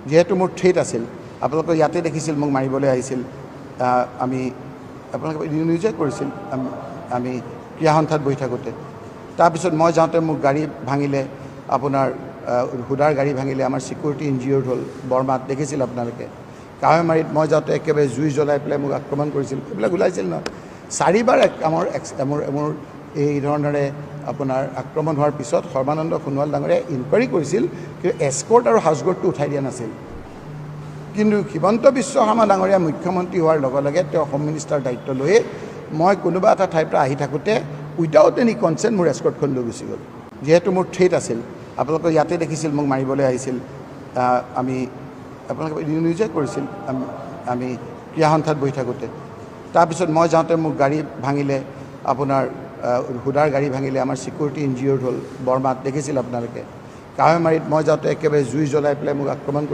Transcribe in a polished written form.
যিহেতু মোৰ থ্ৰেট আছিল, আপোনালোকে ইয়াতে দেখিছিল মোক মাৰিবলৈ আহিছিল। আমি আপোনালোকে নিউজে কৰিছিল আমি ক্ৰীড়া সন্থাত বহি থাকোঁতে। তাৰপিছত মই যাওঁতে মোক গাড়ী ভাঙিলে, আপোনাৰ হুদাৰ গাড়ী ভাঙিলে, আমাৰ চিকিউৰিটি ইনজিয়ৰ্ড হ'ল বৰমাত, দেখিছিল আপোনালোকে। কাৱৈমাৰীত মই যাওঁতে একেবাৰে জুই জ্বলাই পেলাই মোক আক্ৰমণ কৰিছিল, এইবিলাক ওলাইছিল নহয়। 4বাৰ মোৰ এই ধৰণেৰে আপোনাৰ আক্ৰমণ হোৱাৰ পিছত সৰ্বানন্দ সোণোৱাল ডাঙৰীয়াই ইনকুৱাৰী কৰিছিল, কিন্তু এস্কৰ্ট আৰু হাউচগৰ্ডটো উঠাই দিয়া নাছিল। কিন্তু হিমন্ত বিশ্ব শৰ্মা ডাঙৰীয়া মুখ্যমন্ত্ৰী হোৱাৰ লগে লগে তেওঁ হোম মিনিষ্টাৰ দায়িত্ব লৈয়ে মই কোনোবা এটা ঠাইৰ পৰা আহি থাকোঁতে উইদাউট এনি কনচেণ্ট মোৰ এস্কৰ্টখন লৈ গুচি গ'ল। যিহেতু মোৰ থ্ৰেট আছিল, আপোনালোকে ইয়াতে দেখিছিল মোক মাৰিবলৈ আহিছিল। আমি আপোনালোকে নিউজে কৰিছিল আমি ক্ৰীড়া সন্থাত বহি থাকোঁতে। তাৰপিছত মই যাওঁতে মোক গাড়ী ভাঙিলে, আপোনাৰ হুদাৰ গাড়ী ভাঙিলে, আমাৰ চিকিউৰিটি ইনজিয়ৰ্ড হ'ল বৰমাত, দেখিছিল আপোনালোকে। কাৱৈমাৰীত মই যাওঁতে একেবাৰে জুই জ্বলাই পেলাই মোক আক্ৰমণ কৰিছিল।